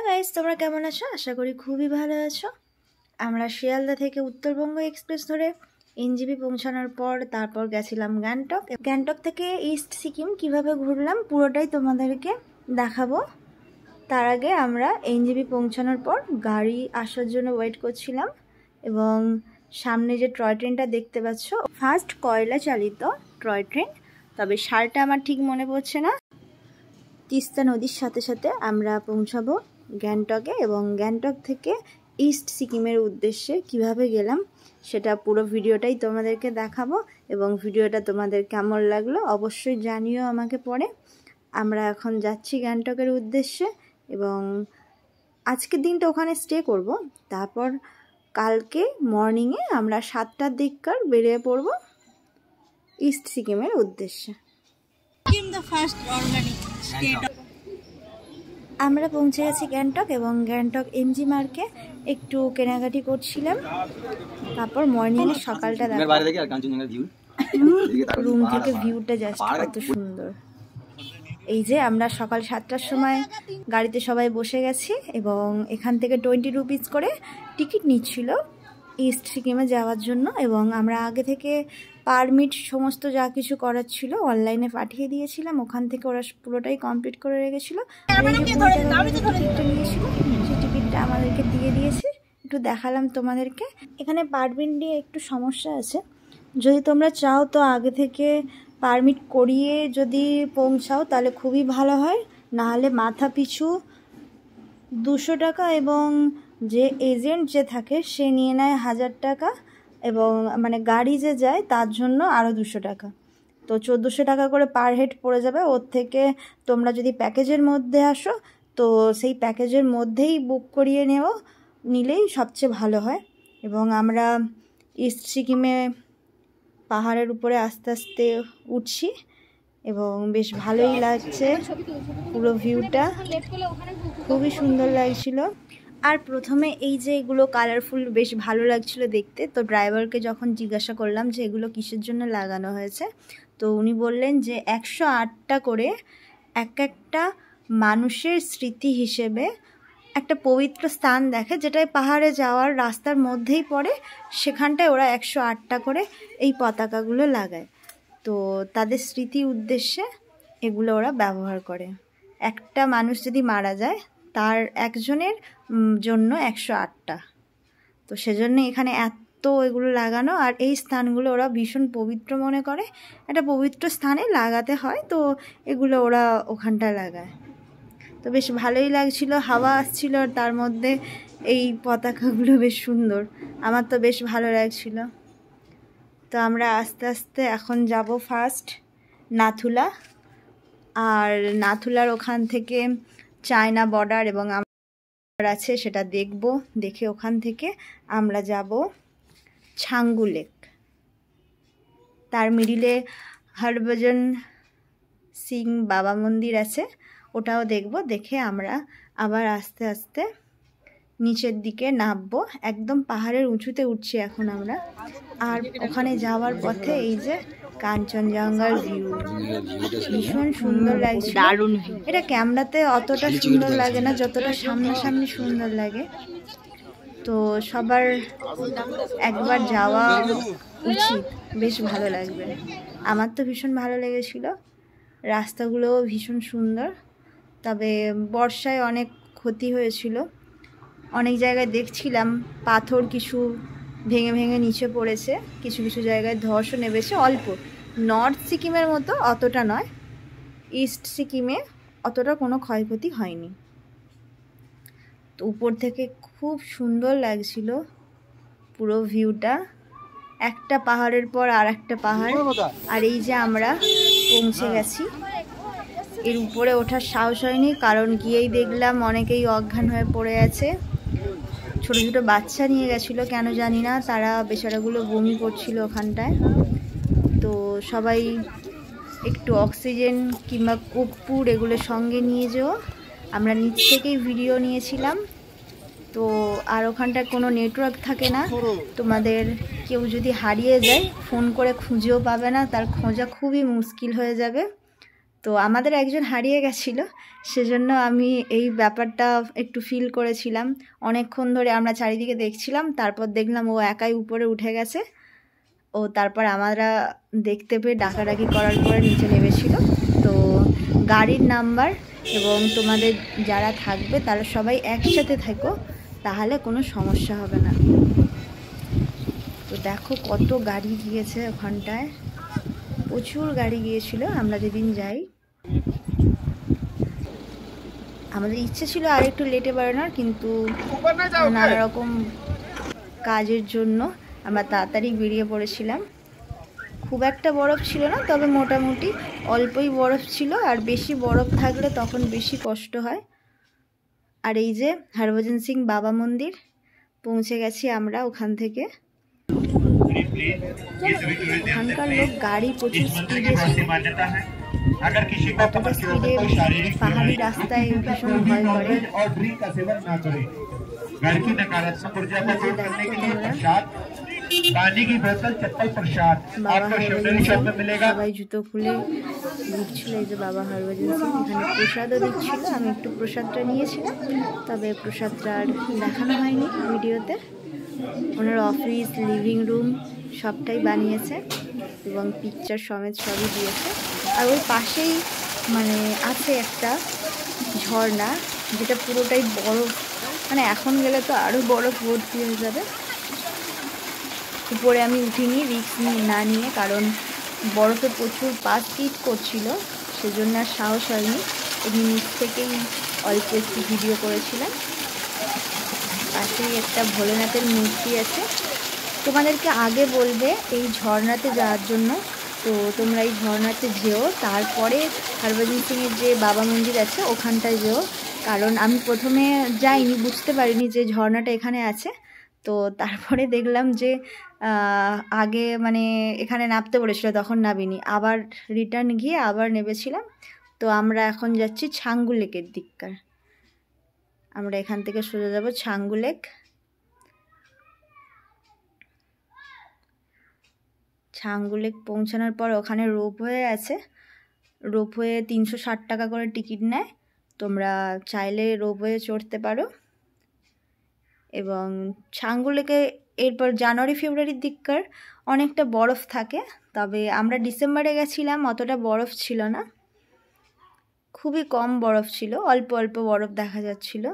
হ্যাঁ গাইস, তোমরা কেমন আছো? আশা করি খুবই ভালো আছো। আমরা শিয়ালদা থেকে উত্তরবঙ্গ এক্সপ্রেস ধরে এনজেপি পৌঁছানোর পর তারপর গেছিলাম গ্যাংটক। গ্যাংটক থেকে ইস্ট সিকিম কিভাবে ঘুরলাম পুরোটাই তোমাদেরকে দেখাবো। তার আগে আমরা এনজেপি পৌঁছানোর পর গাড়ি আসার জন্য ওয়েট করছিলাম এবং সামনে যে টয় ট্রেনটা দেখতে পাচ্ছ, ফার্স্ট কয়লা চালিত টয় ট্রেন, তবে সালটা আমার ঠিক মনে পড়ছে না। তিস্তা নদীর সাথে সাথে আমরা পৌঁছাবো গ্যাংটকে এবং গ্যাংটক থেকে ইস্ট সিকিমের উদ্দেশ্যে কিভাবে গেলাম সেটা পুরো ভিডিওটাই তোমাদেরকে দেখাবো এবং ভিডিওটা তোমাদের কেমন লাগলো অবশ্যই জানিও আমাকে পরে। আমরা এখন যাচ্ছি গ্যাংটকের উদ্দেশ্যে এবং আজকের দিনটা ওখানে স্টে করব, তারপর কালকে মর্নিংয়ে আমরা 7টার দিককার বেরিয়ে পড়ব ইস্ট সিকিমের উদ্দেশ্যে। আমরা পৌঁছে গেছি গ্যাংটক এবং গ্যাংটক এমজি মার্কে একটু কেনাকাটি করছিলাম। তারপর মর্নিং এর সকালটা রুম থেকে ভিউটা জাস্ট কত সুন্দর। এই যে আমরা সকাল 7টার সময় গাড়িতে সবাই বসে গেছি এবং এখান থেকে 20 রুপিস করে টিকিট নিচ্ছিল ইস্ট সিকিমে যাওয়ার জন্য এবং আমরা আগে থেকে পারমিট সমস্ত যা কিছু করার ছিল অনলাইনে পাঠিয়ে দিয়েছিলাম। ওখান থেকে ওরা পুরোটাই কমপ্লিট করে রেখেছিল। টিকিটটা নিয়েছিল, সেই টিকিটটা আমাদেরকে দিয়ে দিয়েছে। একটু দেখালাম তোমাদেরকে। এখানে পারমিট নিয়ে একটু সমস্যা আছে, যদি তোমরা চাও তো আগে থেকে পারমিট করিয়ে যদি পৌঁছাও তাহলে খুবই ভালো হয়, নাহলে মাথা পিছু 200 টাকা এবং যে এজেন্ট যে থাকে সে নিয়ে নেয় 1000 টাকা এবং মানে গাড়ি যে যায় তার জন্য আরও 200 টাকা, তো 1400 টাকা করে পার হেড পড়ে যাবে। ওর থেকে তোমরা যদি প্যাকেজের মধ্যে আসো তো সেই প্যাকেজের মধ্যেই বুক করিয়ে নিলেই সবচেয়ে ভালো হয়। এবং আমরা ইস্ট সিকিমে পাহাড়ের উপরে আস্তে আস্তে উঠছি এবং বেশ ভালোই লাগছে, পুরো ভিউটা খুবই সুন্দর লাগছিল। আর প্রথমে এই যে এগুলো কালারফুল বেশ ভালো লাগছিল দেখতে, তো ড্রাইভারকে যখন জিজ্ঞাসা করলাম যে এগুলো কিসের জন্য লাগানো হয়েছে, তো উনি বললেন যে 108টা করে এক একটা মানুষের স্মৃতি হিসেবে একটা পবিত্র স্থান দেখে, যেটাই পাহাড়ে যাওয়ার রাস্তার মধ্যেই পড়ে, সেখানটায় ওরা 108টা করে এই পতাকাগুলো লাগায়। তো তাদের স্মৃতি উদ্দেশ্যে এগুলো ওরা ব্যবহার করে। একটা মানুষ যদি মারা যায় তার একজনের জন্য 108টা, তো সেজন্য এখানে এত এগুলো লাগানো। আর এই স্থানগুলো ওরা ভীষণ পবিত্র মনে করে, একটা পবিত্র স্থানে লাগাতে হয়, তো এগুলো ওরা ওখানটায় লাগায়। তো বেশ ভালোই লাগছিল, হাওয়া আসছিল, আর তার মধ্যে এই পতাকাগুলো বেশ সুন্দর, আমার তো বেশ ভালো লাগছিল। তো আমরা আস্তে আস্তে এখন যাব ফার্স্ট নাথুলা, আর নাথুলার ওখান থেকে চায়না বর্ডার এবং আছে সেটা দেখব, দেখে ওখান থেকে আমরা যাব ছাঙ্গু লেক। তার মিডিলে হরভজন সিং বাবা মন্দির আছে, ওটাও দেখব। দেখে আমরা আবার আস্তে আস্তে নিচের দিকে নামবো, একদম পাহাড়ের উঁচুতে উঠছি এখন আমরা। আর ওখানে যাওয়ার পথে এই যে কাঞ্চনজঙ্ঘার ভিউ ভীষণ সুন্দর লাগছে, দারুণ ভিউ। এটা ক্যামেরাতে অতটা সুন্দর লাগে না যতটা সামনাসামনি সুন্দর লাগে, তো সবার একবার যাওয়া উচিত, বেশ ভালো লাগবে। আমার তো ভীষণ ভালো লেগেছিল, রাস্তাগুলোও ভীষণ সুন্দর। তবে বর্ষায় অনেক ক্ষতি হয়েছিল, অনেক জায়গায় দেখছিলাম পাথর কিছু ভেঙে ভেঙে নিচে পড়েছে, কিছু কিছু জায়গায় ধসও নেমেছে, অল্প। নর্থ সিকিমের মতো অতটা নয়, ইস্ট সিকিমে অতটা কোনো ক্ষয়ক্ষতি হয়নি। তো উপর থেকে খুব সুন্দর লাগছিল পুরো ভিউটা, একটা পাহাড়ের পর আর একটা পাহাড়। আর এই যে আমরা পৌঁছে গেছি, এর উপরে ওঠার সাহস হয়নি, কারণ গিয়েই দেখলাম অনেকেই অজ্ঞান হয়ে পড়ে আছে। ছোট ছোট বাচ্চা নিয়ে গেছিলো কেন জানি না, তারা বেচারাগুলো বমি করছিল ওখানটায়। তো সবাই একটু অক্সিজেন কিংবা কর্পূর এগুলো সঙ্গে নিয়ে যেও। আমরা নিচ থেকেই ভিডিও নিয়েছিলাম। তো আর ওখানটায় কোনো নেটওয়ার্ক থাকে না, তোমাদের কেউ যদি হারিয়ে যায় ফোন করে খুঁজেও পাবে না, তার খোঁজা খুবই মুশকিল হয়ে যাবে। তো আমাদের একজন হারিয়ে গেছিলো, সেজন্য আমি এই ব্যাপারটা একটু ফিল করেছিলাম। অনেকক্ষণ ধরে আমরা চারিদিকে দেখছিলাম, তারপর দেখলাম ও একাই উপরে উঠে গেছে। ও তারপর আমরা দেখতে পেয়ে ডাকাডাকি করার পরে নিচে নেমেছিল। তো গাড়ির নাম্বার এবং তোমাদের যারা থাকবে তারা সবাই একসাথে থাকো, তাহলে কোনো সমস্যা হবে না। তো দেখো কত গাড়ি গিয়েছে ওখানটায়, প্রচুর গাড়ি গিয়েছিল আমরা যেদিন যাই। আমাদের ইচ্ছে ছিল আর একটু লেটে বেরোনোর, কিন্তু নানা রকম কাজের জন্য আমরা তাড়াতাড়ি বেরিয়ে পড়েছিলাম। খুব একটা বরফ ছিল না, তবে মোটামুটি অল্পই বরফ ছিল, আর বেশি বরফ থাকলে তখন বেশি কষ্ট হয়। আর এই যে হরভজন সিং বাবা মন্দির পৌঁছে গেছি আমরা ওখান থেকে। ওখানকার লোক গাড়ি প্রচুর স্পিডে ছিল, অতটা স্পিডে পাহাড়ি রাস্তায় ভীষণ ভয় করে। पानी की बोतल चप्पल प्रसाद आपको शिवनेरी शॉप में मिलेगा। সবাই জুতো খুলে ঘুরছিল। এই যে বাবা হরভজন সিং এখানে প্রসাদও দিচ্ছিল, আমি একটু প্রসাদটা নিয়েছিলাম, তবে প্রসাদটা আর দেখানো হয়নি ভিডিওতে। ওনার অফিস, লিভিং রুম সবটাই বানিয়েছে এবং পিকচার সমেত সবই দিয়েছে। আর ওই পাশেই মানে আছে একটা ঝর্ণা, যেটা পুরোটাই বরফ, মানে এখন গেলে তো আরও বরফ ভর্তি হয়ে যাবে। উপরে আমি উঠিনি রিস্ক না নিয়ে, কারণ বরফে প্রচুর পা স্কিড করছিল, সেজন্য আর সাহস হয়নি। এমনি নিচ থেকেই অল্প একটু ভিডিও করেছিলাম। পাশেই একটা ভোলেনাথের মূর্তি আছে। তোমাদেরকে আগে বলবে এই ঝর্ণাতে যাওয়ার জন্য, তো তোমরা এই ঝর্ণাতে যেও, তারপরে হরভজন সিংয়ের যে বাবা মন্দির আছে ওখানটায় যেও। কারণ আমি প্রথমে যাইনি, বুঝতে পারিনি যে ঝর্ণাটা এখানে আছে। তো তারপরে দেখলাম যে আগে মানে এখানে নামতে বলেছিল, তখন নামিনি, আবার রিটার্ন গিয়ে আবার নেমেছিলাম। তো আমরা এখন যাচ্ছি ছাঙ্গু লেকের দিককার। আমরা এখান থেকে সোজা যাব ছাঙ্গু লেক। ছাঙ্গু লেক পৌঁছানোর পর ওখানে রোপওয়ে আছে। রোপওয়ে 360 টাকা করে টিকিট নেয়, তোমরা চাইলে রোপওয়ে চড়তে পারো। এবং ছাঙ্গু লেকে এরপর জানুয়ারি ফেব্রুয়ারির দিককার অনেকটা বরফ থাকে, তবে আমরা ডিসেম্বরে গেছিলাম, অতটা বরফ ছিল না, খুবই কম বরফ ছিল, অল্প অল্প বরফ দেখা যাচ্ছিল,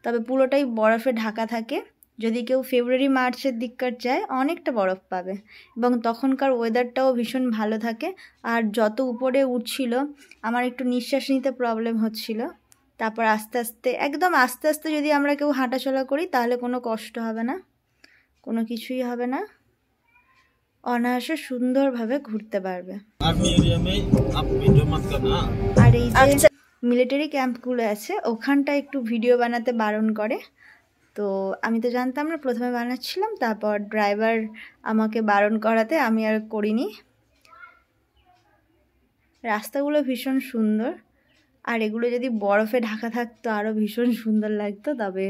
তবে পুরোটাই বরফে ঢাকা থাকে। যদি কেউ ফেব্রুয়ারি মার্চের দিককার যায় অনেকটা বরফ পাবে, এবং তখনকার ওয়েদারটাও ভীষণ ভালো থাকে। আর যত উপরে উঠছিল আমার একটু নিঃশ্বাস নিতে প্রবলেম হচ্ছিল, তারপর আস্তে আস্তে একদম আস্তে আস্তে যদি আমরা কেউ হাঁটাচলা করি তাহলে কোনো কষ্ট হবে না, কোনো কিছুই হবে না, অনায়াসে সুন্দরভাবে ঘুরতে পারবে। আর এই যে মিলিটারি ক্যাম্পগুলো আছে ওখানটা একটু ভিডিও বানাতে বারণ করে, তো আমি তো জানতাম না, প্রথমে বানাচ্ছিলাম, তারপর ড্রাইভার আমাকে বারণ করাতে আমি আর করিনি। রাস্তাগুলো ভীষণ সুন্দর, আর এগুলো যদি বরফে ঢাকা থাকতো আরও ভীষণ সুন্দর লাগতো, তবে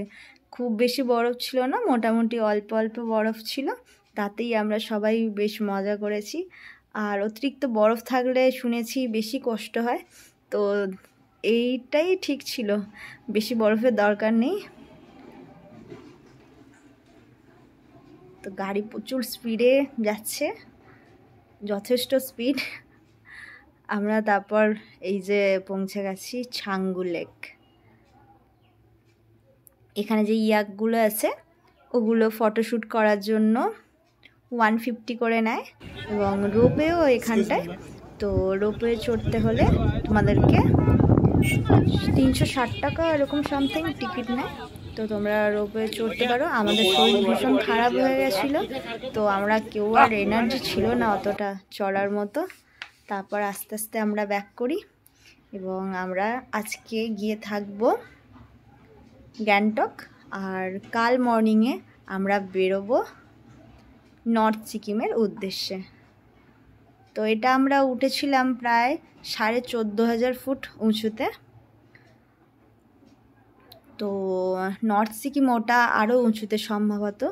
খুব বেশি বরফ ছিল না, মোটামুটি অল্প অল্প বরফ ছিল, তাতেই আমরা সবাই বেশ মজা করেছি। আর অতিরিক্ত বরফ থাকলে শুনেছি বেশি কষ্ট হয়, তো এইটাই ঠিক ছিল, বেশি বরফের দরকার নেই। তো গাড়ি প্রচুর স্পিডে যাচ্ছে, যথেষ্ট স্পিড। আমরা তারপর এই যে পৌঁছে গেছি ছাঙ্গু লেক। এখানে যে ইয়াকগুলো আছে ওগুলো ফটোশ্যুট করার জন্য 150 করে নেয়, এবং রোপওয়েও এখানটায়। তো রোপওয়ে চড়তে হলে তোমাদেরকে 360 টাকা এরকম সামথিং টিকিট নেয়, তো তোমরা রোপওয়ে চড়তে পারো। আমাদের শরীর ভীষণ খারাপ হয়ে গেছিলো, তো আমরা কেউ আর এনার্জি ছিল না অতটা চড়ার মতো। তারপর আস্তে আস্তে আমরা ব্যাক করি, এবং আমরা আজকে গিয়ে থাকবো গ্যাংটক, আর কাল মর্নিংয়ে আমরা বেরোবো নর্থ সিকিমের উদ্দেশ্যে। তো এটা আমরা উঠেছিলাম প্রায় 14,500 ফুট উঁচুতে। তো নর্থ সিকিম ওটা আরও উঁচুতে সম্ভবত।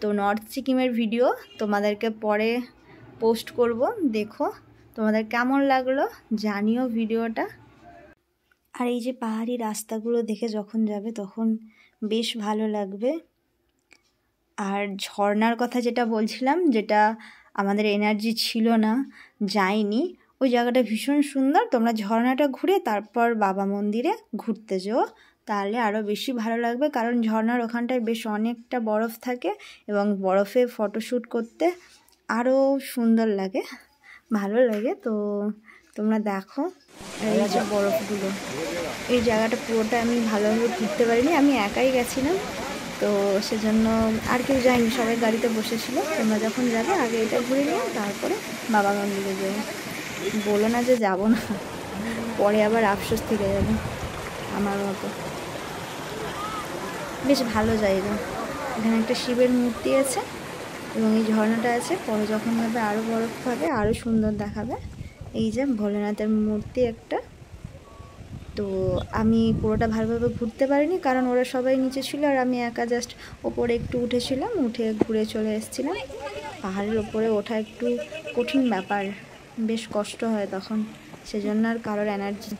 তো নর্থ সিকিমের ভিডিও তোমাদেরকে পরে পোস্ট করব, দেখো। তোমাদের কেমন লাগলো জানিও ভিডিওটা। আর এই যে পাহাড়ি রাস্তাগুলো দেখে যখন যাবে তখন বেশ ভালো লাগবে। আর ঝর্ণার কথা যেটা বলছিলাম, যেটা আমাদের এনার্জি ছিল না, যাইনি, ওই জায়গাটা ভীষণ সুন্দর। তোমরা ঝর্ণাটা ঘুরে তারপর বাবা মন্দিরে ঘুরতে যেও, তাহলে আরও বেশি ভালো লাগবে। কারণ ঝর্ণার ওখানটায় বেশ অনেকটা বরফ থাকে এবং বরফে ফটোশ্যুট করতে আরও সুন্দর লাগে, ভালো লাগে। তো তোমরা দেখো এই যে বরফগুলো, এই জায়গাটা পুরোটা আমি ভালোভাবে ঘুরতে পারিনি, আমি একাই গেছিলাম, তো সেজন্য আর কেউ যায়নি, সবাই গাড়িতে বসেছিল। তোমরা যখন যাবে আগে এটা ঘুরে নিও, তারপরে বাবা মন্দিরে যাবে। বলো না যে যাবো না, পরে আবার আফসোস থেকে যাবে আমার মতো। বেশ ভালো জায়গা, এখানে একটা শিবের মূর্তি আছে এবং এই ঝর্ণাটা আছে। পরে যখন যাবে আরও বরফ থাকে, আরও সুন্দর দেখাবে। এই যে ভোলেনাথের মূর্তি একটা। তো আমি পুরোটা ভালোভাবে ঘুরতে পারিনি, কারণ ওরা সবাই নিচে ছিল আর আমি একা জাস্ট ওপরে একটু উঠেছিলাম, উঠে ঘুরে চলে এসেছিলাম। পাহাড়ের ওপরে ওঠা একটু কঠিন ব্যাপার, বেশ কষ্ট হয় তখন, সেজন্য আর কারোর এনার্জি